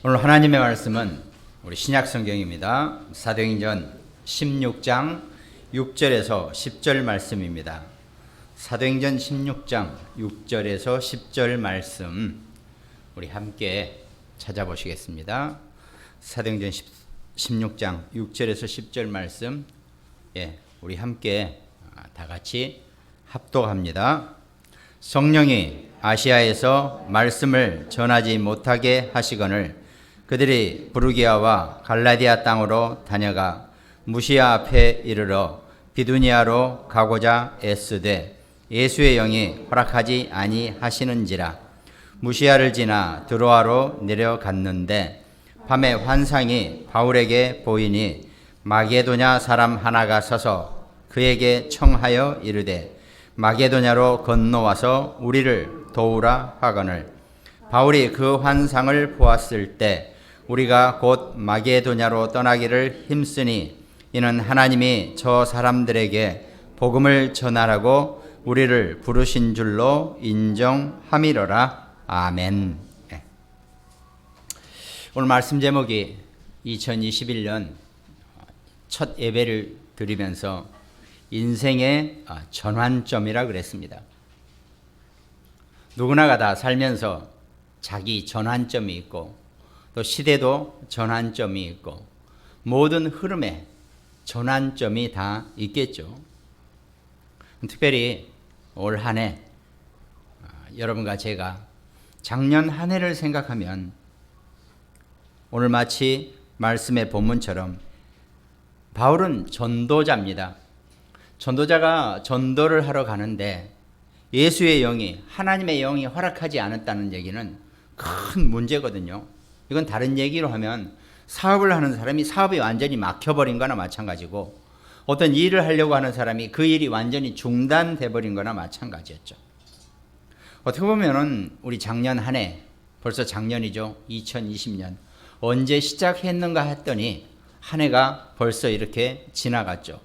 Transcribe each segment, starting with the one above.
오늘 하나님의 말씀은 우리 신약 성경입니다. 사도행전 16장 6절에서 10절 말씀입니다. 사도행전 16장 6절에서 10절 말씀 우리 함께 찾아보시겠습니다. 사도행전 16장 6절에서 10절 말씀 우리 함께 다 같이 합독합니다. 성령이 아시아에서 말씀을 전하지 못하게 하시거늘 그들이 부르기아와 갈라디아 땅으로 다녀가 무시아 앞에 이르러 비두니아로 가고자 애쓰되 예수의 영이 허락하지 아니하시는지라. 무시아를 지나 드로아로 내려갔는데 밤에 환상이 바울에게 보이니 마게도냐 사람 하나가 서서 그에게 청하여 이르되 마게도냐로 건너와서 우리를 도우라 하거늘 바울이 그 환상을 보았을 때 우리가 곧 마게도냐로 떠나기를 힘쓰니 이는 하나님이 저 사람들에게 복음을 전하라고 우리를 부르신 줄로 인정함이로라. 아멘. 오늘 말씀 제목이 2021년 첫 예배를 드리면서 인생의 전환점이라 그랬습니다. 누구나가 다 살면서 자기 전환점이 있고 또 시대도 전환점이 있고 모든 흐름에 전환점이 다 있겠죠. 특별히 올 한 해 여러분과 제가 작년 한 해를 생각하면 오늘 마치 말씀의 본문처럼 바울은 전도자입니다. 전도자가 전도를 하러 가는데 예수의 영이 하나님의 영이 허락하지 않았다는 얘기는 큰 문제거든요. 이건 다른 얘기로 하면 사업을 하는 사람이 사업이 완전히 막혀버린 거나 마찬가지고 어떤 일을 하려고 하는 사람이 그 일이 완전히 중단돼 버린 거나 마찬가지였죠. 어떻게 보면은 우리 작년 한 해 벌써 작년이죠. 2020년 언제 시작했는가 했더니 한 해가 벌써 이렇게 지나갔죠.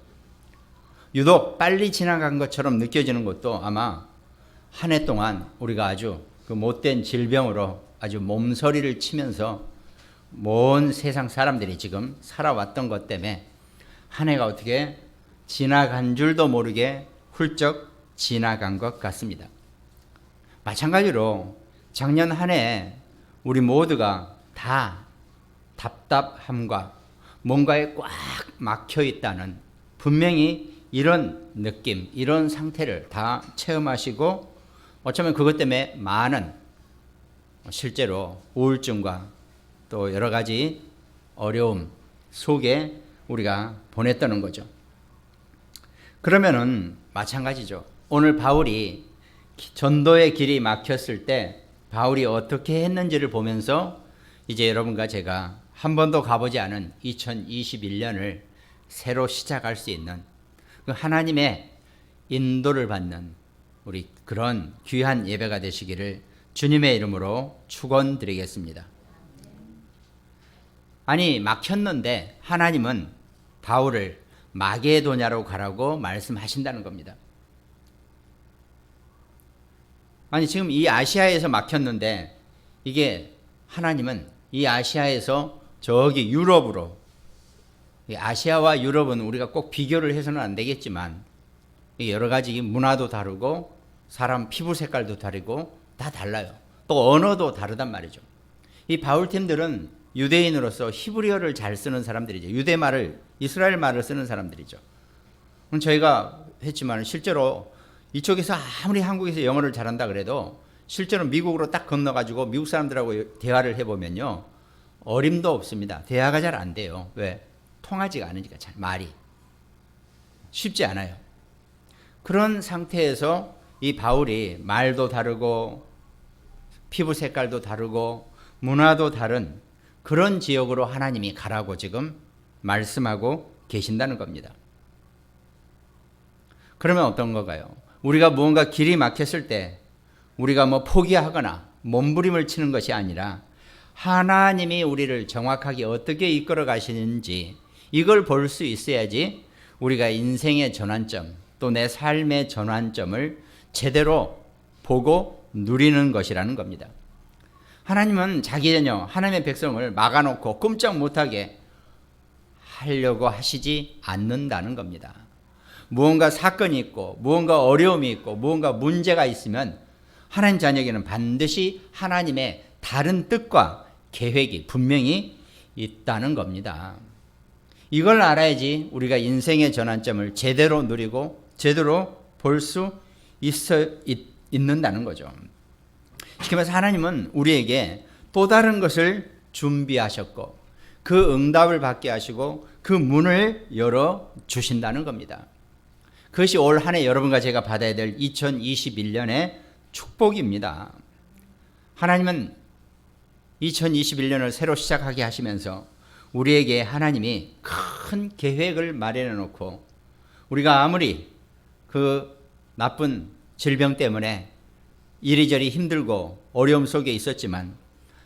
유독 빨리 지나간 것처럼 느껴지는 것도 아마 한 해 동안 우리가 아주 그 못된 질병으로 아주 몸서리를 치면서 먼 세상 사람들이 지금 살아왔던 것 때문에 한 해가 어떻게 지나간 줄도 모르게 훌쩍 지나간 것 같습니다. 마찬가지로 작년 한 해 우리 모두가 다 답답함과 뭔가에 꽉 막혀 있다는 분명히 이런 느낌, 이런 상태를 다 체험하시고 어쩌면 그것 때문에 많은 실제로 우울증과 또 여러 가지 어려움 속에 우리가 보냈다는 거죠. 그러면은 마찬가지죠. 오늘 바울이 전도의 길이 막혔을 때 바울이 어떻게 했는지를 보면서 이제 여러분과 제가 한 번도 가보지 않은 2021년을 새로 시작할 수 있는 그 하나님의 인도를 받는 우리 그런 귀한 예배가 되시기를 주님의 이름으로 축원드리겠습니다. 아니 막혔는데 하나님은 바울을 마게도냐로 가라고 말씀하신다는 겁니다. 아니 지금 이 아시아에서 막혔는데 이게 하나님은 이 아시아에서 저기 유럽으로, 아시아와 유럽은 우리가 꼭 비교를 해서는 안 되겠지만 여러 가지 문화도 다르고 사람 피부 색깔도 다르고 다 달라요. 또 언어도 다르단 말이죠. 이 바울팀들은 유대인으로서 히브리어를 잘 쓰는 사람들이죠. 유대말을, 이스라엘 말을 쓰는 사람들이죠. 저희가 했지만 실제로 이쪽에서 아무리 한국에서 영어를 잘한다 그래도 실제로 미국으로 딱 건너가지고 미국 사람들하고 대화를 해보면요. 어림도 없습니다. 대화가 잘 안 돼요. 왜? 통하지가 않으니까 잘 말이 쉽지 않아요. 그런 상태에서 이 바울이 말도 다르고 피부 색깔도 다르고 문화도 다른 그런 지역으로 하나님이 가라고 지금 말씀하고 계신다는 겁니다. 그러면 어떤 건가요? 우리가 무언가 길이 막혔을 때 우리가 뭐 포기하거나 몸부림을 치는 것이 아니라 하나님이 우리를 정확하게 어떻게 이끌어 가시는지 이걸 볼 수 있어야지 우리가 인생의 전환점 또 내 삶의 전환점을 제대로 보고 누리는 것이라는 겁니다. 하나님은 자기 자녀, 하나님의 백성을 막아놓고 꼼짝 못하게 하려고 하시지 않는다는 겁니다. 무언가 사건이 있고 무언가 어려움이 있고 무언가 문제가 있으면 하나님 자녀에게는 반드시 하나님의 다른 뜻과 계획이 분명히 있다는 겁니다. 이걸 알아야지 우리가 인생의 전환점을 제대로 누리고 제대로 볼 수 있는다는 거죠. 쉽게 말해서 하나님은 우리에게 또 다른 것을 준비하셨고 그 응답을 받게 하시고 그 문을 열어 주신다는 겁니다. 그것이 올 한 해 여러분과 제가 받아야 될 2021년의 축복입니다. 하나님은 2021년을 새로 시작하게 하시면서 우리에게 하나님이 큰 계획을 마련해 놓고 우리가 아무리 그 나쁜 질병 때문에 이리저리 힘들고 어려움 속에 있었지만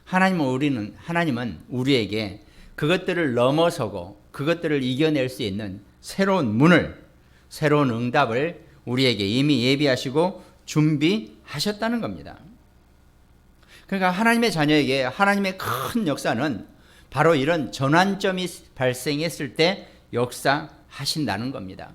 하나님은 우리에게 그것들을 넘어서고 그것들을 이겨낼 수 있는 새로운 문을, 새로운 응답을 우리에게 이미 예비하시고 준비하셨다는 겁니다. 그러니까 하나님의 자녀에게 하나님의 큰 역사는 바로 이런 전환점이 발생했을 때 역사하신다는 겁니다.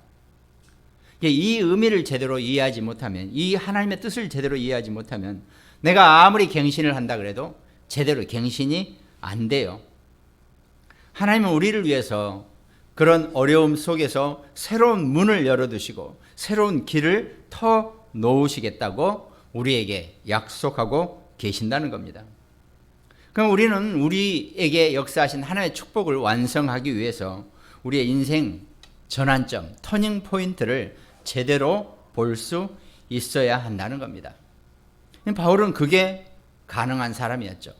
이 의미를 제대로 이해하지 못하면, 이 하나님의 뜻을 제대로 이해하지 못하면 내가 아무리 갱신을 한다 그래도 제대로 갱신이 안 돼요. 하나님은 우리를 위해서 그런 어려움 속에서 새로운 문을 열어두시고 새로운 길을 터 놓으시겠다고 우리에게 약속하고 계신다는 겁니다. 그럼 우리는 우리에게 역사하신 하나님의 축복을 완성하기 위해서 우리의 인생 전환점, 터닝 포인트를 제대로 볼 수 있어야 한다는 겁니다. 바울은 그게 가능한 사람이었죠.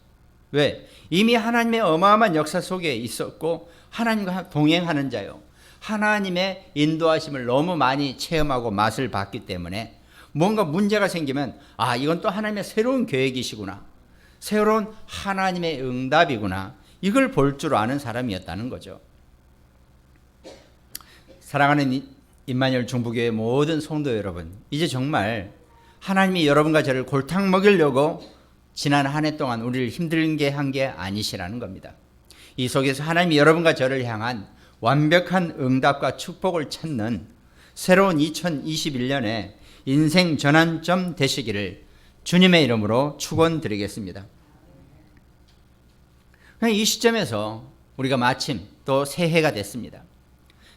왜? 이미 하나님의 어마어마한 역사 속에 있었고 하나님과 동행하는 자요. 하나님의 인도하심을 너무 많이 체험하고 맛을 봤기 때문에 뭔가 문제가 생기면 이건 또 하나님의 새로운 계획이시구나. 새로운 하나님의 응답이구나. 이걸 볼 줄 아는 사람이었다는 거죠. 사랑하는 임마누엘 중부교회 모든 성도 여러분, 이제 정말 하나님이 여러분과 저를 골탕 먹이려고 지난 한 해 동안 우리를 힘들게 한 게 아니시라는 겁니다. 이 속에서 하나님이 여러분과 저를 향한 완벽한 응답과 축복을 찾는 새로운 2021년에 인생 전환점 되시기를 주님의 이름으로 축원드리겠습니다. 이 시점에서 우리가 마침 또 새해가 됐습니다.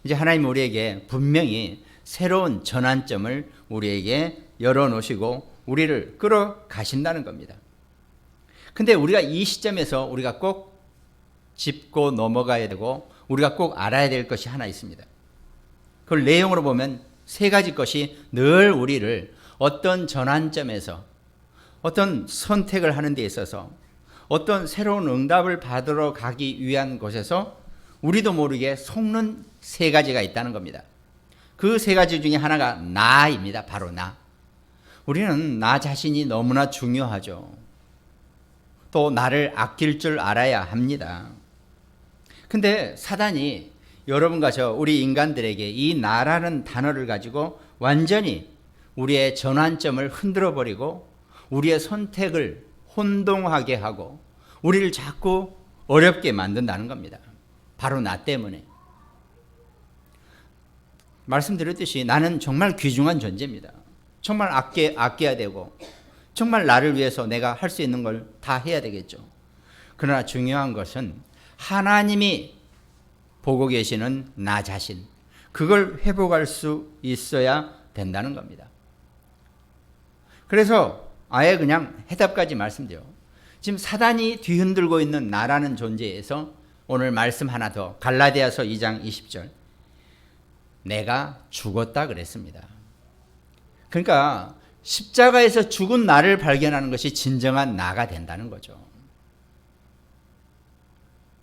이제 하나님 우리에게 분명히 새로운 전환점을 우리에게 열어놓으시고 우리를 끌어가신다는 겁니다. 근데 우리가 이 시점에서 우리가 꼭 짚고 넘어가야 되고 우리가 꼭 알아야 될 것이 하나 있습니다. 그걸 내용으로 보면 세 가지 것이 늘 우리를 어떤 전환점에서 어떤 선택을 하는 데 있어서 어떤 새로운 응답을 받으러 가기 위한 곳에서 우리도 모르게 속는 세 가지가 있다는 겁니다. 그 세 가지 중에 하나가 나입니다. 바로 나. 우리는 나 자신이 너무나 중요하죠. 또 나를 아낄 줄 알아야 합니다. 근데 사단이 여러분과 저 우리 인간들에게 이 나라는 단어를 가지고 완전히 우리의 전환점을 흔들어 버리고 우리의 선택을 혼동하게 하고 우리를 자꾸 어렵게 만든다는 겁니다. 바로 나 때문에. 말씀드렸듯이 나는 정말 귀중한 존재입니다. 정말 아껴야 되고 정말 나를 위해서 내가 할 수 있는 걸 다 해야 되겠죠. 그러나 중요한 것은 하나님이 보고 계시는 나 자신, 그걸 회복할 수 있어야 된다는 겁니다. 그래서 아예 그냥 해답까지 말씀드려요. 지금 사단이 뒤흔들고 있는 나라는 존재에서 오늘 말씀 하나 더, 갈라디아서 2장 20절. 내가 죽었다 그랬습니다. 그러니까 십자가에서 죽은 나를 발견하는 것이 진정한 나가 된다는 거죠.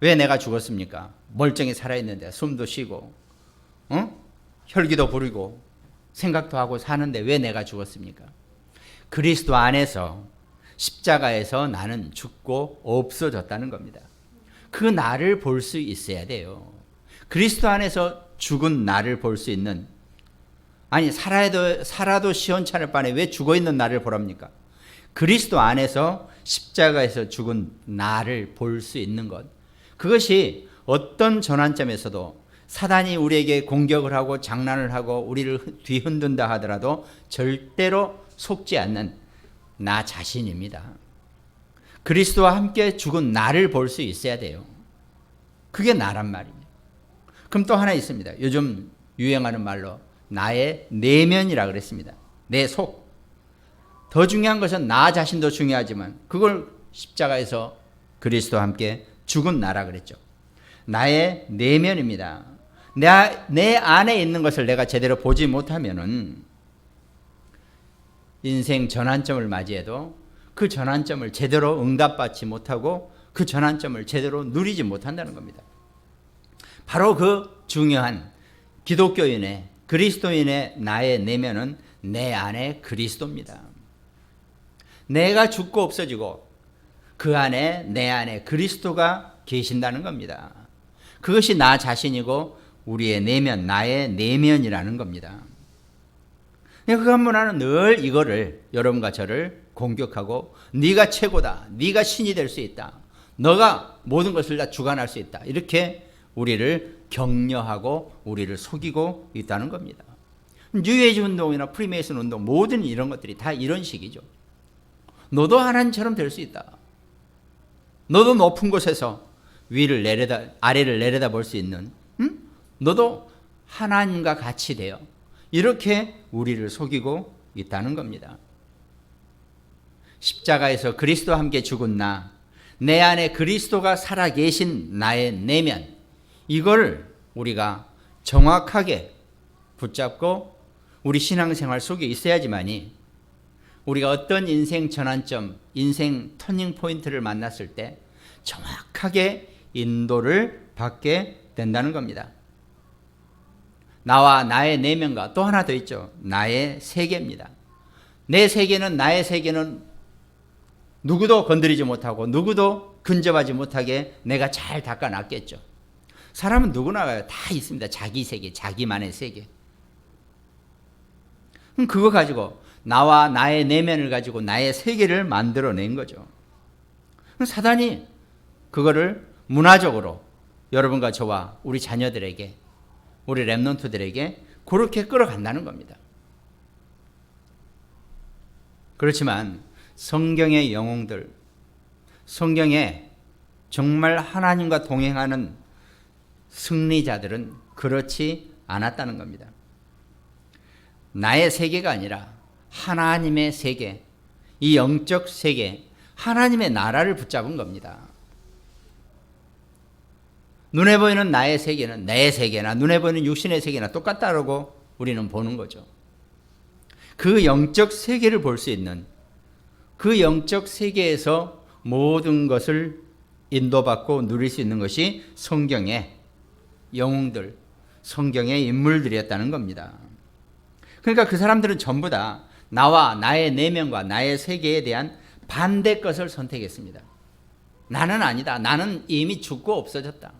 왜 내가 죽었습니까? 멀쩡히 살아있는데 숨도 쉬고 혈기도 부리고 생각도 하고 사는데 왜 내가 죽었습니까? 그리스도 안에서 십자가에서 나는 죽고 없어졌다는 겁니다. 그 나를 볼 수 있어야 돼요. 그리스도 안에서 죽은 나를 볼 수 있는, 아니 살아도 시원찮을 바에 왜 죽어있는 나를 보랍니까? 그리스도 안에서 십자가에서 죽은 나를 볼 수 있는 것. 그것이 어떤 전환점에서도 사단이 우리에게 공격을 하고 장난을 하고 우리를 뒤흔든다 하더라도 절대로 속지 않는 나 자신입니다. 그리스도와 함께 죽은 나를 볼 수 있어야 돼요. 그게 나란 말입니다. 그럼 또 하나 있습니다. 요즘 유행하는 말로 나의 내면이라 그랬습니다. 내 속. 더 중요한 것은 나 자신도 중요하지만 그걸 십자가에서 그리스도와 함께 죽은 나라 그랬죠. 나의 내면입니다. 내 안에 있는 것을 내가 제대로 보지 못하면은 인생 전환점을 맞이해도 그 전환점을 제대로 응답받지 못하고 그 전환점을 제대로 누리지 못한다는 겁니다. 바로 그 중요한 기독교인의 그리스도인의 나의 내면은 내 안에 그리스도입니다. 내가 죽고 없어지고 그 안에 내 안에 그리스도가 계신다는 겁니다. 그것이 나 자신이고 우리의 내면, 나의 내면이라는 겁니다. 흑암 문화는 늘 이거를 여러분과 저를 공격하고 네가 최고다, 네가 신이 될 수 있다, 너가 모든 것을 다 주관할 수 있다, 이렇게 우리를 격려하고 우리를 속이고 있다는 겁니다. 뉴에이지 운동이나 프리메이슨 운동 모든 이런 것들이 다 이런 식이죠. 너도 하나님처럼 될 수 있다. 너도 높은 곳에서 아래를 내려다 볼 수 있는, 너도 하나님과 같이 되어 이렇게 우리를 속이고 있다는 겁니다. 십자가에서 그리스도와 함께 죽은 나, 내 안에 그리스도가 살아계신 나의 내면, 이걸 우리가 정확하게 붙잡고 우리 신앙생활 속에 있어야지만이 우리가 어떤 인생 전환점, 인생 터닝 포인트를 만났을 때 정확하게 인도를 받게 된다는 겁니다. 나와 나의 내면과 또 하나 더 있죠. 나의 세계입니다. 내 세계는, 나의 세계는 누구도 건드리지 못하고 누구도 근접하지 못하게 내가 잘 닦아놨겠죠. 사람은 누구나 다 있습니다. 자기 세계, 자기만의 세계. 그럼 그거 가지고 나와 나의 내면을 가지고 나의 세계를 만들어낸 거죠. 사단이 그거를 문화적으로 여러분과 저와 우리 자녀들에게, 우리 렘넌트들에게 그렇게 끌어간다는 겁니다. 그렇지만 성경의 영웅들, 성경에 정말 하나님과 동행하는 승리자들은 그렇지 않았다는 겁니다. 나의 세계가 아니라 하나님의 세계, 이 영적 세계, 하나님의 나라를 붙잡은 겁니다. 눈에 보이는 나의 세계는 내 세계나 눈에 보이는 육신의 세계나 똑같다고 우리는 보는 거죠. 그 영적 세계를 볼 수 있는, 그 영적 세계에서 모든 것을 인도받고 누릴 수 있는 것이 성경의 영웅들, 성경의 인물들이었다는 겁니다. 그러니까 그 사람들은 전부 다 나와 나의 내면과 나의 세계에 대한 반대 것을 선택했습니다. 나는 아니다. 나는 이미 죽고 없어졌다.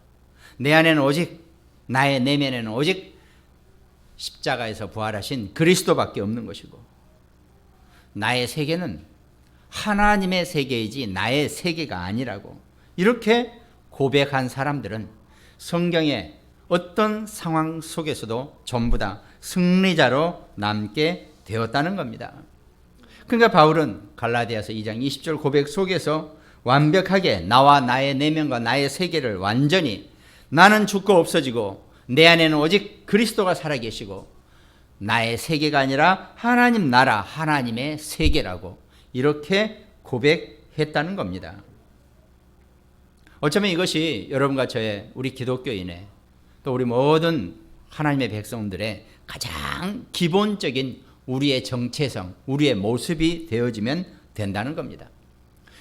내 안에는 오직, 나의 내면에는 오직 십자가에서 부활하신 그리스도밖에 없는 것이고, 나의 세계는 하나님의 세계이지 나의 세계가 아니라고 이렇게 고백한 사람들은 성경의 어떤 상황 속에서도 전부 다 승리자로 남게 되었다는 겁니다. 그러니까 바울은 갈라디아서 2장 20절 고백 속에서 완벽하게 나와 나의 내면과 나의 세계를 완전히, 나는 죽고 없어지고 내 안에는 오직 그리스도가 살아계시고 나의 세계가 아니라 하나님 나라, 하나님의 세계라고 이렇게 고백했다는 겁니다. 어쩌면 이것이 여러분과 저의, 우리 기독교인의, 또 우리 모든 하나님의 백성들의 가장 기본적인 우리의 정체성, 우리의 모습이 되어지면 된다는 겁니다.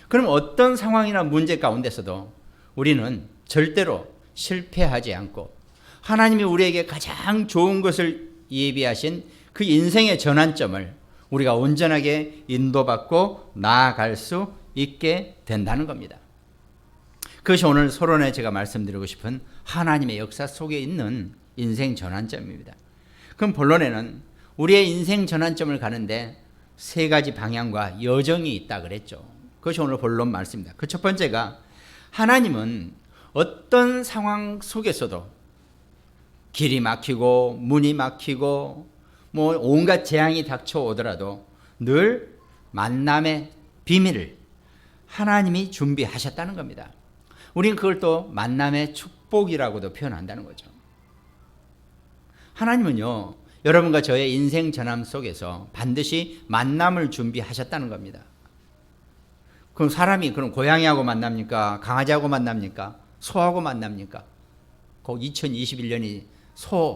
그럼 어떤 상황이나 문제 가운데서도 우리는 절대로 실패하지 않고 하나님이 우리에게 가장 좋은 것을 예비하신 그 인생의 전환점을 우리가 온전하게 인도받고 나아갈 수 있게 된다는 겁니다. 그것이 오늘 서론에 제가 말씀드리고 싶은 하나님의 역사 속에 있는 인생 전환점입니다. 그럼 본론에는 우리의 인생 전환점을 가는데 세 가지 방향과 여정이 있다 그랬죠. 그것이 오늘 본론 말씀입니다. 그 첫 번째가 하나님은 어떤 상황 속에서도 길이 막히고 문이 막히고 뭐 온갖 재앙이 닥쳐오더라도 늘 만남의 비밀을 하나님이 준비하셨다는 겁니다. 우리는 그걸 또 만남의 축복이라고도 표현한다는 거죠. 하나님은요, 여러분과 저의 인생 전함 속에서 반드시 만남을 준비하셨다는 겁니다. 그럼 사람이 그럼 고양이하고 만납니까? 강아지하고 만납니까? 소하고 만납니까? 곧 2021년이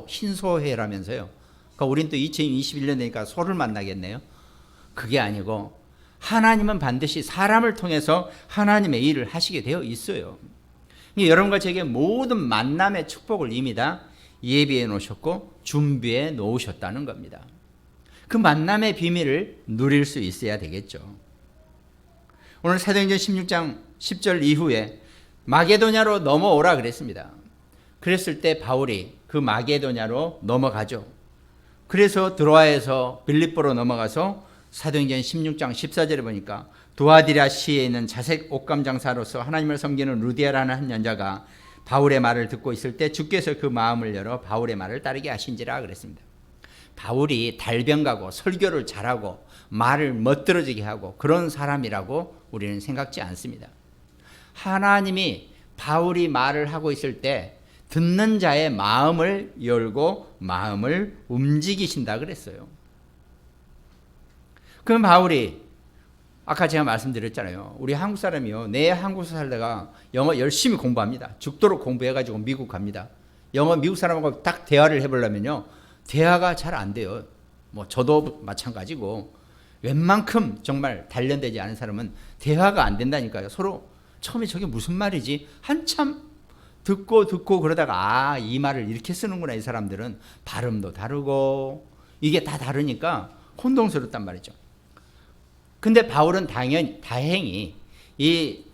흰소해라면서요. 그러니까 우린 또 2021년 되니까 소를 만나겠네요. 그게 아니고 하나님은 반드시 사람을 통해서 하나님의 일을 하시게 되어 있어요. 여러분과 저에게 모든 만남의 축복을 이미 다 예비해 놓으셨고 준비해 놓으셨다는 겁니다. 그 만남의 비밀을 누릴 수 있어야 되겠죠. 오늘 사도행전 16장 10절 이후에 마게도냐로 넘어오라 그랬습니다. 그랬을 때 바울이 그 마게도냐로 넘어가죠. 그래서 드로아에서 빌립보로 넘어가서 사도행전 16장 14절에 보니까 두아디라 시에 있는 자색 옷감 장사로서 하나님을 섬기는 루디아라는 한 여자가 바울의 말을 듣고 있을 때 주께서 그 마음을 열어 바울의 말을 따르게 하신지라 그랬습니다. 바울이 달변가고 설교를 잘하고 말을 멋들어지게 하고 그런 사람이라고 우리는 생각지 않습니다. 하나님이 바울이 말을 하고 있을 때 듣는 자의 마음을 열고 마음을 움직이신다 그랬어요. 그럼 바울이 아까 제가 말씀드렸잖아요. 우리 한국 사람이요, 내 한국에서 살다가 영어 열심히 공부합니다. 죽도록 공부해가지고 미국 갑니다. 영어 미국 사람하고 딱 대화를 해보려면요, 대화가 잘 안 돼요. 뭐 저도 마찬가지고 웬만큼 정말 단련되지 않은 사람은 대화가 안 된다니까요. 서로 처음에 저게 무슨 말이지? 한참 듣고 그러다가 이 말을 이렇게 쓰는구나. 이 사람들은 발음도 다르고 이게 다 다르니까 혼동스럽단 말이죠. 근데 바울은 다행히 이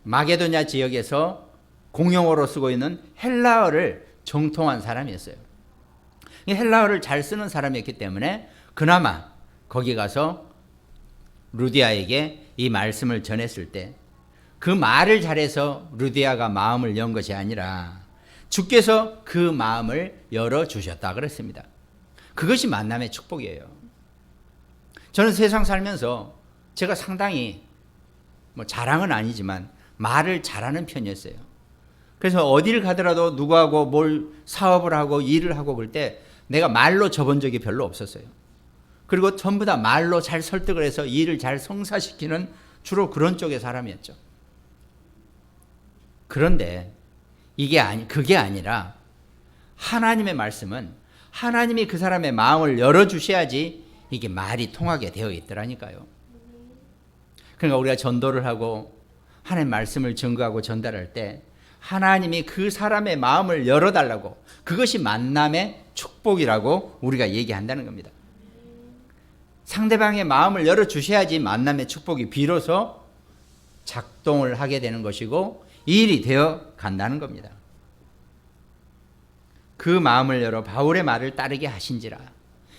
마게도냐 지역에서 공용어로 쓰고 있는 헬라어를 정통한 사람이었어요. 이 헬라어를 잘 쓰는 사람이었기 때문에 그나마 거기 가서 루디아에게 이 말씀을 전했을 때 그 말을 잘해서 루디아가 마음을 연 것이 아니라 주께서 그 마음을 열어주셨다 그랬습니다. 그것이 만남의 축복이에요. 저는 세상 살면서 제가 상당히 뭐 자랑은 아니지만 말을 잘하는 편이었어요. 그래서 어디를 가더라도 누구하고 뭘 사업을 하고 일을 하고 그럴 때 내가 말로 접은 적이 별로 없었어요. 그리고 전부 다 말로 잘 설득을 해서 일을 잘 성사시키는 주로 그런 쪽의 사람이었죠. 그런데 그게 아니라 하나님의 말씀은 하나님이 그 사람의 마음을 열어주셔야지 이게 말이 통하게 되어 있더라니까요. 그러니까 우리가 전도를 하고 하나님의 말씀을 증거하고 전달할 때 하나님이 그 사람의 마음을 열어달라고, 그것이 만남의 축복이라고 우리가 얘기한다는 겁니다. 상대방의 마음을 열어주셔야지 만남의 축복이 비로소 작동을 하게 되는 것이고 일이 되어 간다는 겁니다. 그 마음을 열어 바울의 말을 따르게 하신지라.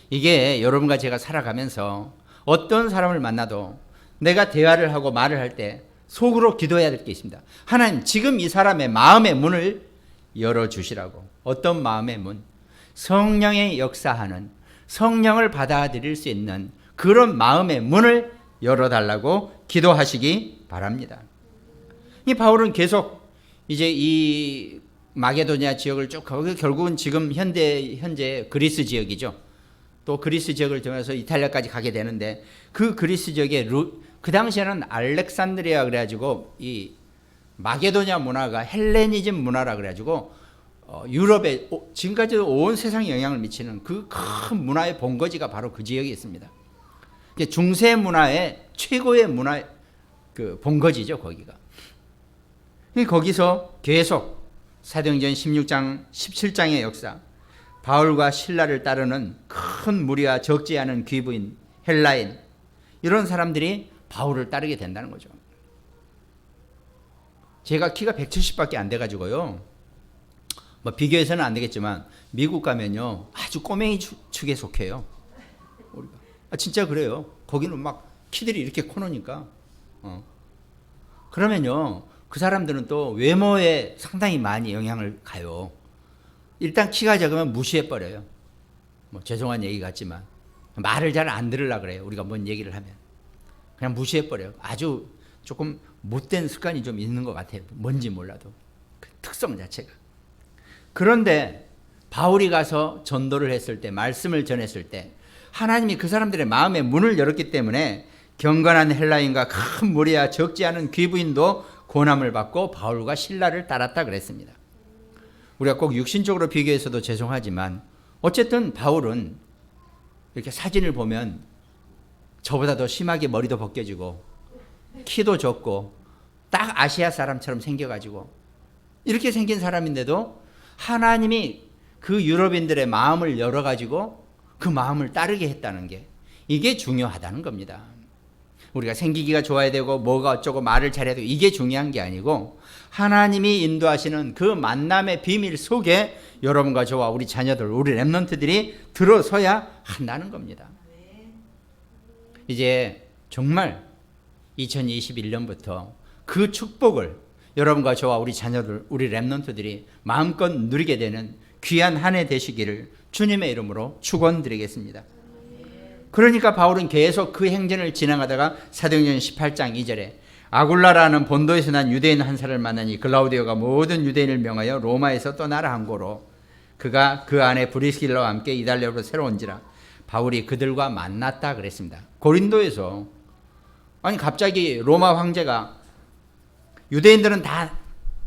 이게 여러분과 제가 살아가면서 어떤 사람을 만나도 내가 대화를 하고 말을 할 때 속으로 기도해야 될 게 있습니다. 하나님, 지금 이 사람의 마음의 문을 열어주시라고. 어떤 마음의 문? 성령의 역사하는, 성령을 받아들일 수 있는 그런 마음의 문을 열어달라고 기도하시기 바랍니다. 이 바울은 계속 이제 이 마게도냐 지역을 쭉 가고 결국은 지금 현재 그리스 지역이죠. 또 그리스 지역을 통해서 이탈리아까지 가게 되는데 그 그리스 지역에 그 당시에는 알렉산드리아 그래가지고 이 마게도냐 문화가 헬레니즘 문화라 그래가지고 유럽에 지금까지도 온 세상에 영향을 미치는 그 큰 문화의 본거지가 바로 그 지역에 있습니다. 중세 문화의 최고의 문화 그 본거지죠, 거기가. 거기서 계속 사도행전 16장 17장의 역사, 바울과 실라를 따르는 큰 무리와 적지 않은 귀부인, 헬라인, 이런 사람들이 바울을 따르게 된다는 거죠. 제가 키가 170밖에 안 돼가지고요, 뭐 비교해서는 안 되겠지만 미국 가면요 아주 꼬맹이 축에 속해요. 우리가 진짜 그래요. 거기는 막 키들이 이렇게 커놓으니까. 그러면요, 그 사람들은 또 외모에 상당히 많이 영향을 가요. 일단 키가 작으면 무시해버려요. 뭐 죄송한 얘기 같지만 말을 잘 안 들으려고 그래요. 우리가 뭔 얘기를 하면 그냥 무시해버려요. 아주 조금 못된 습관이 좀 있는 것 같아요. 뭔지 몰라도 그 특성 자체가. 그런데 바울이 가서 전도를 했을 때, 말씀을 전했을 때 하나님이 그 사람들의 마음에 문을 열었기 때문에 경건한 헬라인과 큰 무리와 적지 않은 귀부인도 고난을 받고 바울과 실라를 따랐다 그랬습니다. 우리가 꼭 육신적으로 비교해서도 죄송하지만 어쨌든 바울은 이렇게 사진을 보면 저보다 더 심하게 머리도 벗겨지고 키도 적고 딱 아시아 사람처럼 생겨가지고 이렇게 생긴 사람인데도 하나님이 그 유럽인들의 마음을 열어가지고 그 마음을 따르게 했다는 게 이게 중요하다는 겁니다. 우리가 생기기가 좋아야 되고 뭐가 어쩌고 말을 잘해야 되고 이게 중요한 게 아니고 하나님이 인도하시는 그 만남의 비밀 속에 여러분과 저와 우리 자녀들, 우리 렘넌트들이 들어서야 한다는 겁니다. 이제 정말 2021년부터 그 축복을 여러분과 저와 우리 자녀들, 우리 렘넌트들이 마음껏 누리게 되는 귀한 한 해 되시기를 주님의 이름으로 축원드리겠습니다. 그러니까 바울은 계속 그 행전을 진행하다가 사도행전 18장 2절에 아굴라라는 본도에서 난 유대인 한 사람을 만나니 글라우디오가 모든 유대인을 명하여 로마에서 떠나라 한 고로 그가 그 안에 브리스길라와 함께 이달리아로 새로 온지라 바울이 그들과 만났다 그랬습니다. 고린도에서 아니 갑자기 로마 황제가 유대인들은 다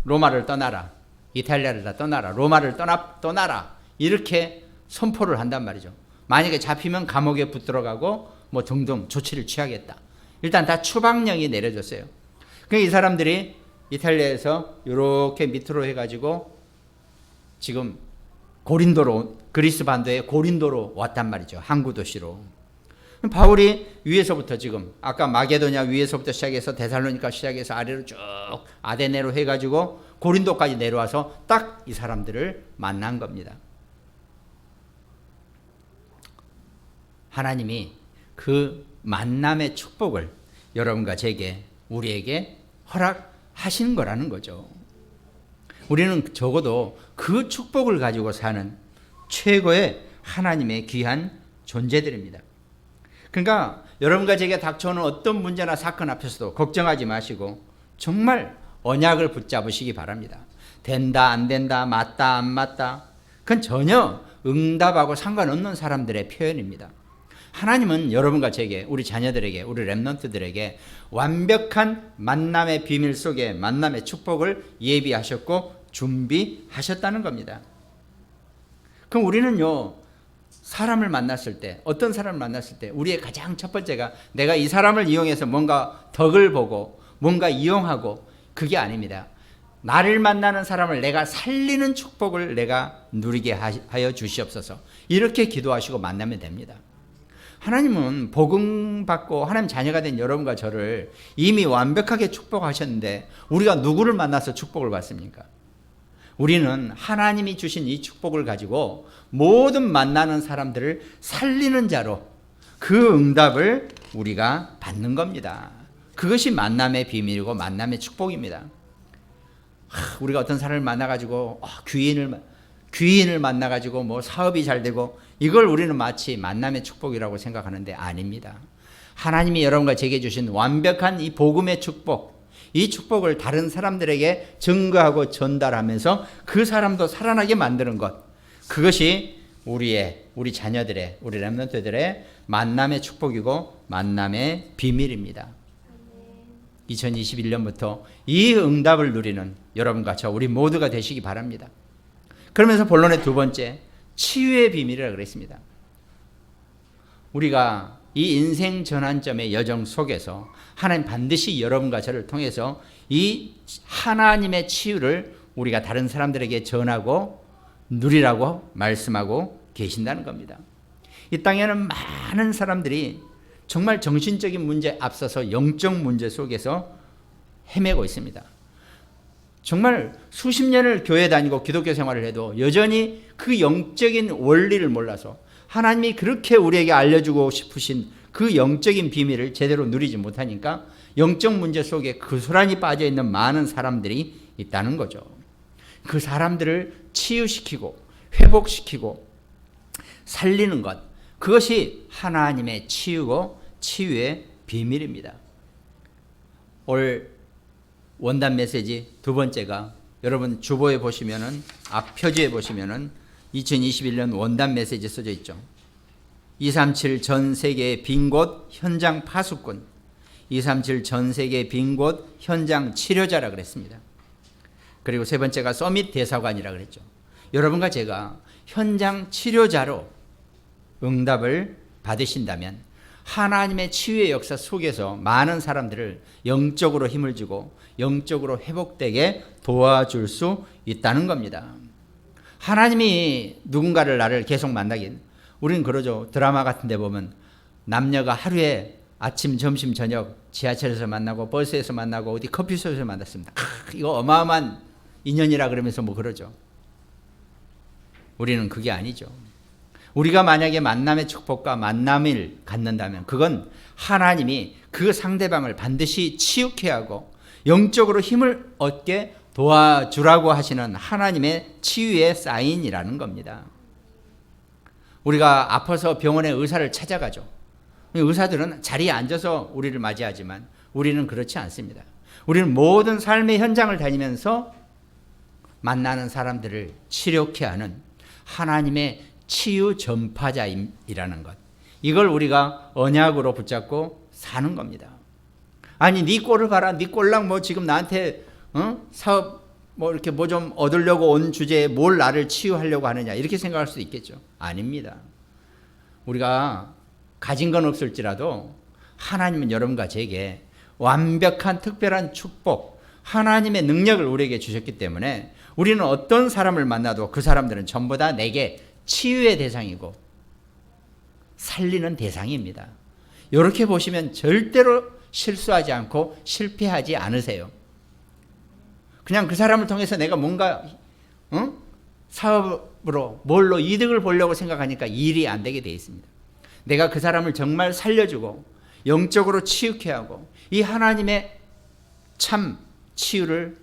로마를 떠나라, 이탈리아를 다 떠나라, 로마를 떠나라 이렇게 선포를 한단 말이죠. 만약에 잡히면 감옥에 붙들어가고 뭐 등등 조치를 취하겠다. 일단 다 추방령이 내려졌어요. 그러니까 이 사람들이 이탈리아에서 이렇게 밑으로 해가지고 지금 고린도로, 그리스 반도의 고린도로 왔단 말이죠. 항구 도시로. 바울이 위에서부터 지금 아까 마게도냐 위에서부터 시작해서 데살로니가 시작해서 아래로 쭉 아데네로 해가지고 고린도까지 내려와서 딱 이 사람들을 만난 겁니다. 하나님이 그 만남의 축복을 여러분과 제게, 우리에게 허락하신 거라는 거죠. 우리는 적어도 그 축복을 가지고 사는 최고의 하나님의 귀한 존재들입니다. 그러니까 여러분과 제게 닥쳐오는 어떤 문제나 사건 앞에서도 걱정하지 마시고 정말 언약을 붙잡으시기 바랍니다. 된다 안 된다 맞다 안 맞다 그건 전혀 응답하고 상관없는 사람들의 표현입니다. 하나님은 여러분과 제게, 우리 자녀들에게, 우리 렘넌트들에게 완벽한 만남의 비밀 속에 만남의 축복을 예비하셨고 준비하셨다는 겁니다. 그럼 우리는요, 사람을 만났을 때, 어떤 사람을 만났을 때 우리의 가장 첫 번째가 내가 이 사람을 이용해서 뭔가 덕을 보고 뭔가 이용하고 그게 아닙니다. 나를 만나는 사람을 내가 살리는 축복을 내가 누리게 하여 주시옵소서. 이렇게 기도하시고 만나면 됩니다. 하나님은 복음 받고 하나님 자녀가 된 여러분과 저를 이미 완벽하게 축복하셨는데 우리가 누구를 만나서 축복을 받습니까? 우리는 하나님이 주신 이 축복을 가지고 모든 만나는 사람들을 살리는 자로 그 응답을 우리가 받는 겁니다. 그것이 만남의 비밀이고 만남의 축복입니다. 우리가 어떤 사람을 만나가지고 귀인을 만나가지고 뭐 사업이 잘 되고 이걸 우리는 마치 만남의 축복이라고 생각하는데 아닙니다. 하나님이 여러분과 제게 주신 완벽한 이 복음의 축복, 이 축복을 다른 사람들에게 증거하고 전달하면서 그 사람도 살아나게 만드는 것, 그것이 우리 자녀들의, 우리 렘넌트들의 만남의 축복이고 만남의 비밀입니다. 2021년부터 이 응답을 누리는 여러분과 저 우리 모두가 되시기 바랍니다. 그러면서 본론의 두 번째, 치유의 비밀이라고 그랬습니다. 우리가 이 인생 전환점의 여정 속에서 하나님 반드시 여러분과 저를 통해서 이 하나님의 치유를 우리가 다른 사람들에게 전하고 누리라고 말씀하고 계신다는 겁니다. 이 땅에는 많은 사람들이 정말 정신적인 문제 앞서서 영적 문제 속에서 헤매고 있습니다. 정말 수십 년을 교회 다니고 기독교 생활을 해도 여전히 그 영적인 원리를 몰라서 하나님이 그렇게 우리에게 알려주고 싶으신 그 영적인 비밀을 제대로 누리지 못하니까 영적 문제 속에 고스란히 빠져 있는 많은 사람들이 있다는 거죠. 그 사람들을 치유시키고 회복시키고 살리는 것, 그것이 하나님의 치유고 치유의 비밀입니다. 올 원단 메시지 두 번째가 여러분 주보에 보시면은 앞 표지에 보시면은 2021년 원단 메시지 써져 있죠. 237 전 세계의 빈 곳 현장 파수꾼, 237 전 세계의 빈 곳 현장 치료자라 그랬습니다. 그리고 세 번째가 서밋 대사관이라 그랬죠. 여러분과 제가 현장 치료자로 응답을 받으신다면 하나님의 치유의 역사 속에서 많은 사람들을 영적으로 힘을 주고 영적으로 회복되게 도와줄 수 있다는 겁니다. 하나님이 누군가를 나를 계속 만나긴, 우린 그러죠. 드라마 같은 데 보면 남녀가 하루에 아침, 점심, 저녁 지하철에서 만나고 버스에서 만나고 어디 커피숍에서 만났습니다. 이거 어마어마한 인연이라 그러면서 뭐 그러죠. 우리는 그게 아니죠. 우리가 만약에 만남의 축복과 만남을 갖는다면 그건 하나님이 그 상대방을 반드시 치유케 하고 영적으로 힘을 얻게 도와주라고 하시는 하나님의 치유의 사인이라는 겁니다. 우리가 아파서 병원에 의사를 찾아가죠. 의사들은 자리에 앉아서 우리를 맞이하지만 우리는 그렇지 않습니다. 우리는 모든 삶의 현장을 다니면서 만나는 사람들을 치료케 하는 하나님의 치유 전파자이라는 것, 이걸 우리가 언약으로 붙잡고 사는 겁니다. 아니 네 꼴을 봐라, 네 꼴랑 뭐 지금 나한테 사업 뭐 이렇게 뭐 좀 얻으려고 온 주제에 뭘 나를 치유하려고 하느냐, 이렇게 생각할 수도 있겠죠. 아닙니다. 우리가 가진 건 없을지라도 하나님은 여러분과 제게 완벽한 특별한 축복, 하나님의 능력을 우리에게 주셨기 때문에 우리는 어떤 사람을 만나도 그 사람들은 전부 다 내게 치유의 대상이고 살리는 대상입니다. 이렇게 보시면 절대로 실수하지 않고 실패하지 않으세요. 그냥 그 사람을 통해서 내가 뭔가 사업으로 뭘로 이득을 보려고 생각하니까 일이 안 되게 돼 있습니다. 내가 그 사람을 정말 살려주고 영적으로 치유케 하고 이 하나님의 참 치유를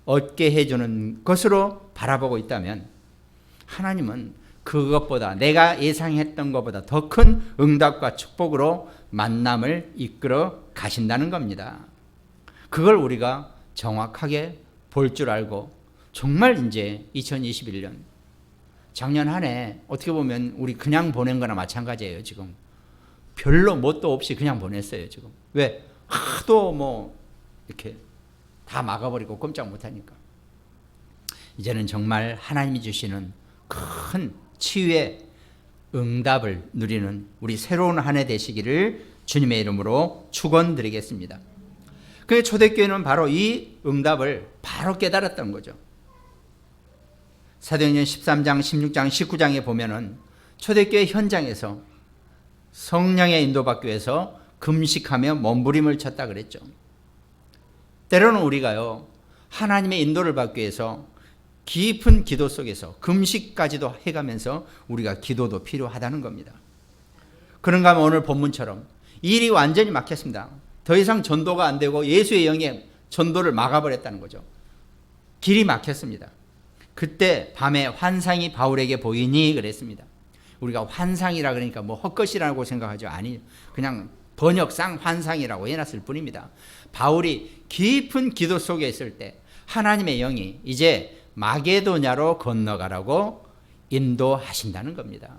얻게 해주는 것으로 바라보고 있다면 하나님은 그것보다, 내가 예상했던 것보다 더 큰 응답과 축복으로 만남을 이끌어 가신다는 겁니다. 그걸 우리가 정확하게 볼 줄 알고 정말 이제 2021년 작년 한 해 어떻게 보면 우리 그냥 보낸 거나 마찬가지예요. 지금 별로 뭣도 없이 그냥 보냈어요. 지금 왜? 하도 뭐 이렇게 다 막아버리고 꼼짝 못하니까 이제는 정말 하나님이 주시는 큰 치유의 응답을 누리는 우리 새로운 한 해 되시기를 주님의 이름으로 축원드리겠습니다. 그 초대교회는 바로 이 응답을 바로 깨달았던 거죠. 사도행전 13장, 16장, 19장에 보면은 초대교회 현장에서 성령의 인도받기 위해서 금식하며 몸부림을 쳤다 그랬죠. 때로는 우리가요, 하나님의 인도를 받기 위해서 깊은 기도 속에서 금식까지도 해가면서 우리가 기도도 필요하다는 겁니다. 그런가 하면 오늘 본문처럼 일이 완전히 막혔습니다. 더 이상 전도가 안 되고 예수의 영의 전도를 막아버렸다는 거죠. 길이 막혔습니다. 그때 밤에 환상이 바울에게 보이니 그랬습니다. 우리가 환상이라 그러니까 뭐 헛것이라고 생각하죠. 아니, 그냥 번역상 환상이라고 해놨을 뿐입니다. 바울이 깊은 기도 속에 있을 때 하나님의 영이 이제 마게도냐로 건너가라고 인도하신다는 겁니다.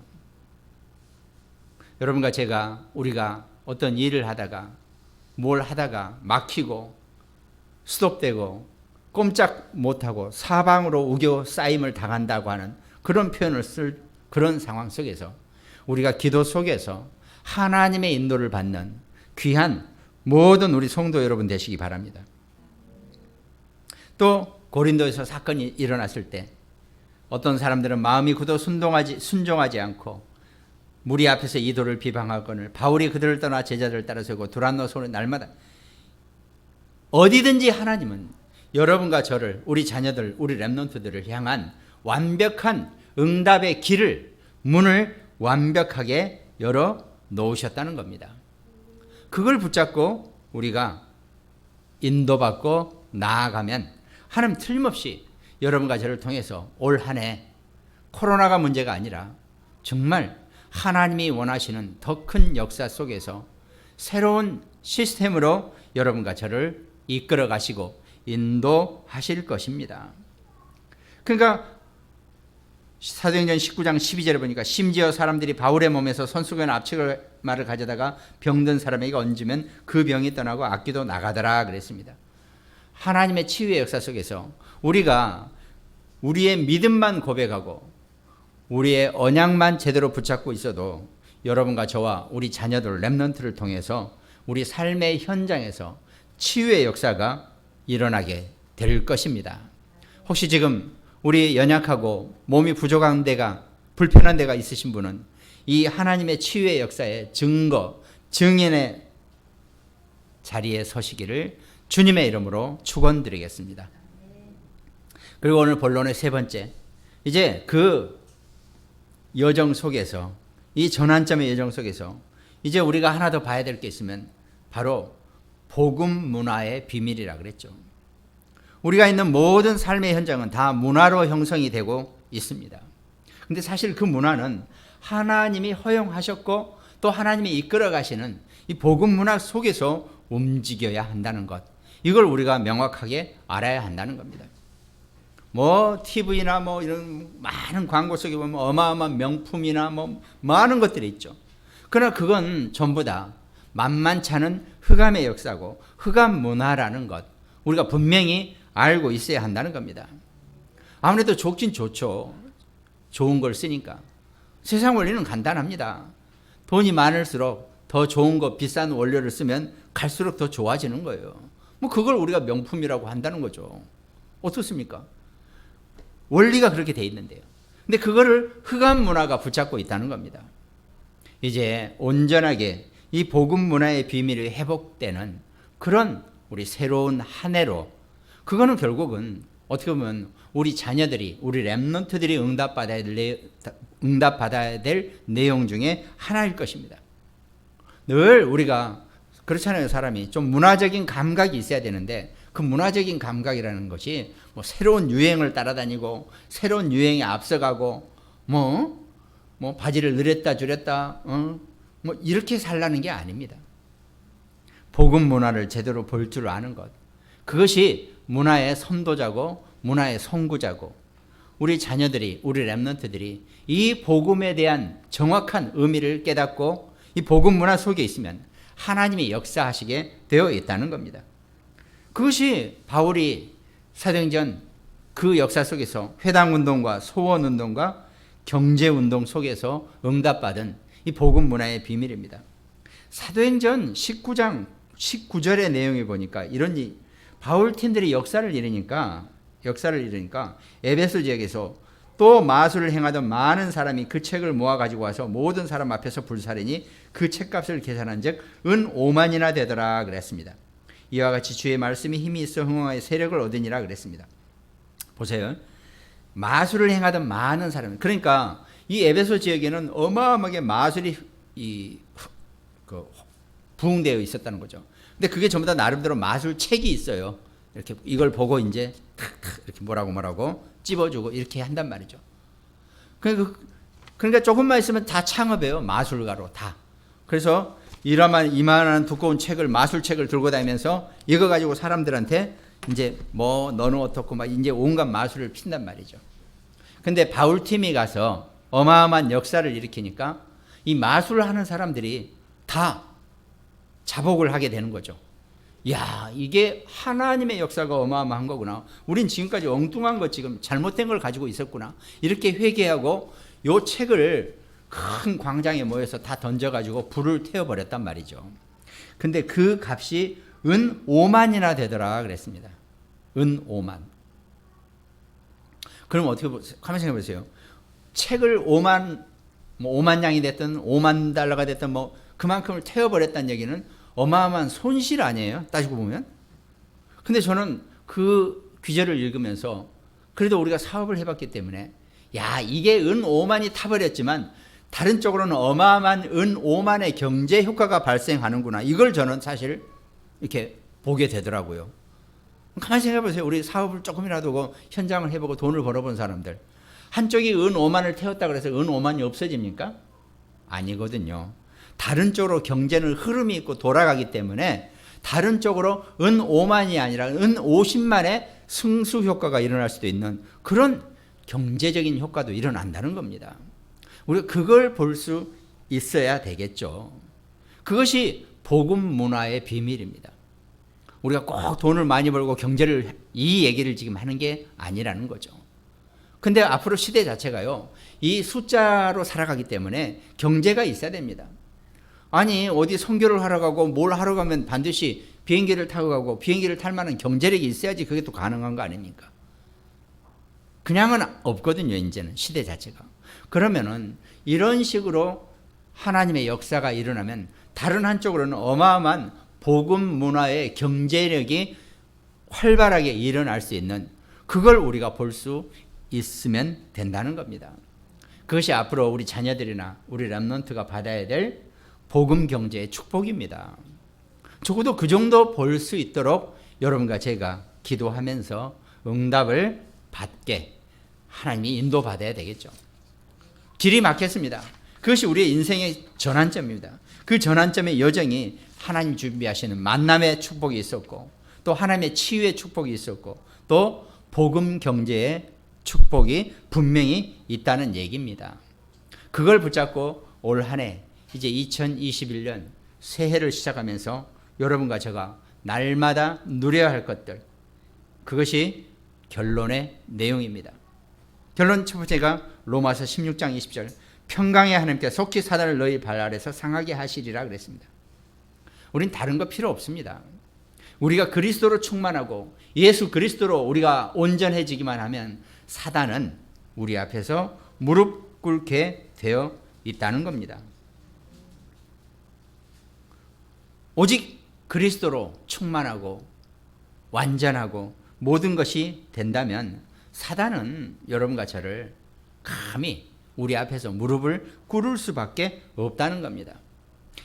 여러분과 제가, 우리가 어떤 일을 하다가 뭘 하다가 막히고 스톱되고 꼼짝 못하고 사방으로 우겨 쌓임을 당한다고 하는 그런 표현을 쓸 그런 상황 속에서 우리가 기도 속에서 하나님의 인도를 받는 귀한 모든 우리 성도 여러분 되시기 바랍니다. 또 고린도에서 사건이 일어났을 때 어떤 사람들은 마음이 굳어 순종하지 않고 무리 앞에서 이도를 비방하거늘 바울이 그들을 떠나 제자들을 따라 세우고 두란노 소리 날마다, 어디든지 하나님은 여러분과 저를, 우리 자녀들, 우리 렘넌트들을 향한 완벽한 응답의 길을, 문을 완벽하게 열어 놓으셨다는 겁니다. 그걸 붙잡고 우리가 인도받고 나아가면 하나님 틀림없이 여러분과 저를 통해서 올 한 해 코로나가 문제가 아니라 정말 하나님이 원하시는 더 큰 역사 속에서 새로운 시스템으로 여러분과 저를 이끌어 가시고 인도하실 것입니다. 그러니까 사도행전 19장 12절에 보니까 심지어 사람들이 바울의 몸에서 손수건 압축말을 가져다가 병든 사람에게 얹으면 그 병이 떠나고 악귀도 나가더라 그랬습니다. 하나님의 치유의 역사 속에서 우리가 우리의 믿음만 고백하고 우리의 언약만 제대로 붙잡고 있어도 여러분과 저와 우리 자녀들 렘넌트를 통해서 우리 삶의 현장에서 치유의 역사가 일어나게 될 것입니다. 혹시 지금 우리 연약하고 몸이 부족한 데가 불편한 데가 있으신 분은 이 하나님의 치유의 역사의 증거, 증인의 자리에 서시기를 주님의 이름으로 축원드리겠습니다. 그리고 오늘 본론의 세 번째, 이제 그 여정 속에서 이 전환점의 여정 속에서 이제 우리가 하나 더 봐야 될 게 있으면 바로 복음 문화의 비밀이라 그랬죠. 우리가 있는 모든 삶의 현장은 다 문화로 형성이 되고 있습니다. 근데 사실 그 문화는 하나님이 허용하셨고 또 하나님이 이끌어 가시는 이 복음 문화 속에서 움직여야 한다는 것. 이걸 우리가 명확하게 알아야 한다는 겁니다. 뭐 TV나 뭐 이런 많은 광고 속에 보면 어마어마한 명품이나 뭐 많은 것들이 있죠. 그러나 그건 전부 다 만만치 않은 흑암의 역사고 흑암 문화라는 것. 우리가 분명히 알고 있어야 한다는 겁니다. 아무래도 좋긴 좋죠. 좋은 걸 쓰니까. 세상 원리는 간단합니다. 돈이 많을수록 더 좋은 거 비싼 원료를 쓰면 갈수록 더 좋아지는 거예요. 뭐 그걸 우리가 명품이라고 한다는 거죠. 어떻습니까? 원리가 그렇게 돼 있는데요. 근데 그거를 흑암 문화가 붙잡고 있다는 겁니다. 이제 온전하게 이 복음 문화의 비밀이 회복되는 그런 우리 새로운 한 해로 그거는 결국은 어떻게 보면 우리 자녀들이 우리 렘넌트들이 응답받아야 될 내용 중에 하나일 것입니다. 늘 우리가 그렇잖아요. 사람이 좀 문화적인 감각이 있어야 되는데 그 문화적인 감각이라는 것이 뭐 새로운 유행을 따라다니고 새로운 유행에 앞서가고 뭐 바지를 늘렸다 줄였다 뭐 이렇게 살라는 게 아닙니다. 복음 문화를 제대로 볼 줄 아는 것. 그것이 문화의 선도자고 문화의 선구자고 우리 자녀들이 우리 렘넌트들이 이 복음에 대한 정확한 의미를 깨닫고 이 복음 문화 속에 있으면 하나님이 역사하시게 되어 있다는 겁니다. 그것이 바울이 사도행전 그 역사 속에서 회당운동과 소원운동과 경제운동 속에서 응답받은 이 복음 문화의 비밀입니다. 사도행전 19장 19절의 내용에 보니까 이런 바울팀들이 역사를 이루니까 에베소 지역에서 또 마술을 행하던 많은 사람이 그 책을 모아 가지고 와서 모든 사람 앞에서 불사르니 그 책값을 계산한즉 은 5만이나 되더라 그랬습니다. 이와 같이 주의 말씀이 힘이 있어 흥왕의 세력을 얻으니라 그랬습니다. 보세요. 마술을 행하던 많은 사람, 그러니까 이 에베소 지역에는 어마어마하게 마술이 부흥되어 있었다는 거죠. 근데 그게 전부 다 나름대로 마술 책이 있어요. 이렇게 이걸 보고 이제 탁탁 이렇게 뭐라고 찝어주고 이렇게 한단 말이죠. 그러니까 조금만 있으면 다 창업해요. 마술가로 다. 그래서 이만한 두꺼운 책을 마술책을 들고 다니면서 이거 가지고 사람들한테 이제 뭐 너는 어떻고 막 이제 온갖 마술을 핀단 말이죠. 근데 바울팀이 가서 어마어마한 역사를 일으키니까 이 마술을 하는 사람들이 다 자복을 하게 되는 거죠. 야, 이게 하나님의 역사가 어마어마한 거구나. 우린 지금까지 엉뚱한 거 지금 잘못된 걸 가지고 있었구나. 이렇게 회개하고 요 책을 큰 광장에 모여서 다 던져가지고 불을 태워버렸단 말이죠. 근데 그 값이 은 5만이나 되더라 그랬습니다. 은 5만. 그럼 어떻게 가만히 생각해 보세요. 책을 5만 양이 됐든 5만 달러가 됐든 뭐 그만큼을 태워버렸다는 얘기는 어마어마한 손실 아니에요? 따지고 보면. 근데 저는 그 귀절을 읽으면서 그래도 우리가 사업을 해봤기 때문에 야, 이게 은 5만이 타버렸지만 다른 쪽으로는 어마어마한 은 5만의 경제 효과가 발생하는구나. 이걸 저는 사실 이렇게 보게 되더라고요. 가만히 생각해 보세요. 우리 사업을 조금이라도 현장을 해보고 돈을 벌어본 사람들. 한쪽이 은 5만을 태웠다 그래서 은 5만이 없어집니까? 아니거든요. 다른 쪽으로 경제는 흐름이 있고 돌아가기 때문에 다른 쪽으로 은 5만이 아니라 은 50만의 승수 효과가 일어날 수도 있는 그런 경제적인 효과도 일어난다는 겁니다. 우리가 그걸 볼 수 있어야 되겠죠. 그것이 복음 문화의 비밀입니다. 우리가 꼭 돈을 많이 벌고 경제를 이 얘기를 지금 하는 게 아니라는 거죠. 근데 앞으로 시대 자체가요, 이 숫자로 살아가기 때문에 경제가 있어야 됩니다. 아니 어디 선교를 하러 가고 뭘 하러 가면 반드시 비행기를 타고 가고 비행기를 탈 만한 경제력이 있어야지 그게 또 가능한 거 아닙니까? 그냥은 없거든요. 이제는 시대 자체가. 그러면은 이런 식으로 하나님의 역사가 일어나면 다른 한쪽으로는 어마어마한 복음 문화의 경제력이 활발하게 일어날 수 있는 그걸 우리가 볼 수 있으면 된다는 겁니다. 그것이 앞으로 우리 자녀들이나 우리 렘넌트가 받아야 될 복음 경제의 축복입니다. 적어도 그 정도 볼 수 있도록 여러분과 제가 기도하면서 응답을 받게 하나님이 인도받아야 되겠죠. 길이 막혔습니다. 그것이 우리의 인생의 전환점입니다. 그 전환점의 여정이 하나님 준비하시는 만남의 축복이 있었고 또 하나님의 치유의 축복이 있었고 또 복음 경제의 축복이 분명히 있다는 얘기입니다. 그걸 붙잡고 올 한 해 이제 2021년 새해를 시작하면서 여러분과 제가 날마다 누려야 할 것들 그것이 결론의 내용입니다. 결론 첫 번째가 로마서 16장 20절 평강의 하나님께 속히 사단을 너희 발 아래서 상하게 하시리라 그랬습니다. 우린 다른 거 필요 없습니다. 우리가 그리스도로 충만하고 예수 그리스도로 우리가 온전해지기만 하면 사단은 우리 앞에서 무릎 꿇게 되어 있다는 겁니다. 오직 그리스도로 충만하고 완전하고 모든 것이 된다면 사단은 여러분과 저를 감히 우리 앞에서 무릎을 꿇을 수밖에 없다는 겁니다.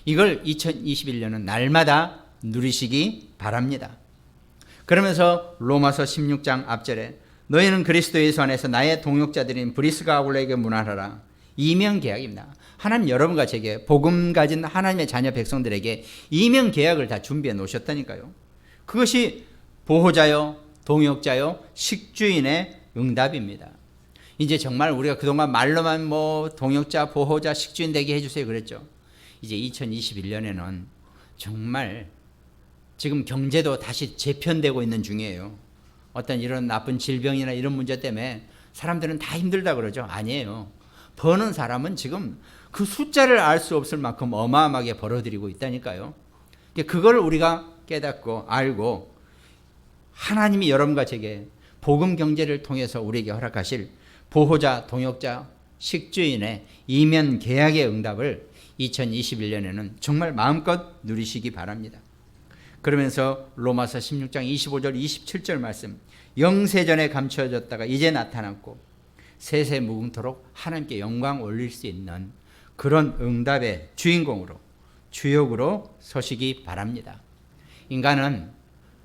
이걸 2021년은 날마다 누리시기 바랍니다. 그러면서 로마서 16장 앞절에 너희는 그리스도 예수 안에서 나의 동역자들인 브리스가 아굴레에게 문안하라. 이명계약입니다. 하나님 여러분과 제게 복음 가진 하나님의 자녀 백성들에게 이명계약을 다 준비해 놓으셨다니까요. 그것이 보호자요 동역자요 식주인의 응답입니다. 이제 정말 우리가 그동안 말로만 동역자 보호자 식주인 되게 해주세요 그랬죠. 이제 2021년에는 정말 지금 경제도 다시 재편되고 있는 중이에요. 어떤 이런 나쁜 질병이나 이런 문제 때문에 사람들은 다 힘들다 그러죠. 아니에요. 버는 사람은 지금 그 숫자를 알 수 없을 만큼 어마어마하게 벌어들이고 있다니까요. 그걸 우리가 깨닫고 알고 하나님이 여러분과 제게 복음 경제를 통해서 우리에게 허락하실 보호자, 동역자, 식주인의 이면 계약의 응답을 2021년에는 정말 마음껏 누리시기 바랍니다. 그러면서 로마서 16장 25절 27절 말씀 영세전에 감추어졌다가 이제 나타났고 세세 무궁토록 하나님께 영광 올릴 수 있는 그런 응답의 주인공으로 주역으로 서시기 바랍니다. 인간은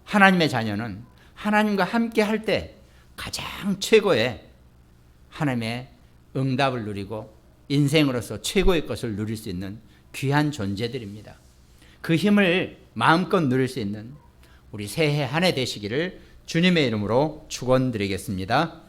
하나님의 자녀는 하나님과 함께 할 때 가장 최고의 하나님의 응답을 누리고 인생으로서 최고의 것을 누릴 수 있는 귀한 존재들입니다. 그 힘을 마음껏 누릴 수 있는 우리 새해 한 해 되시기를 주님의 이름으로 축원드리겠습니다.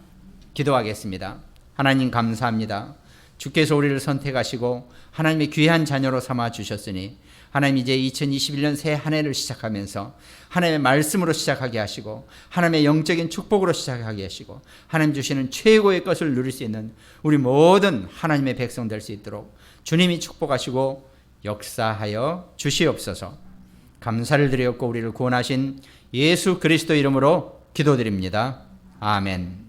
기도하겠습니다. 하나님 감사합니다. 주께서 우리를 선택하시고 하나님의 귀한 자녀로 삼아 주셨으니 하나님 이제 2021년 새 한 해를 시작하면서 하나님의 말씀으로 시작하게 하시고 하나님의 영적인 축복으로 시작하게 하시고 하나님 주시는 최고의 것을 누릴 수 있는 우리 모든 하나님의 백성 될 수 있도록 주님이 축복하시고 역사하여 주시옵소서. 감사를 드렸고 우리를 구원하신 예수 그리스도 이름으로 기도드립니다. 아멘.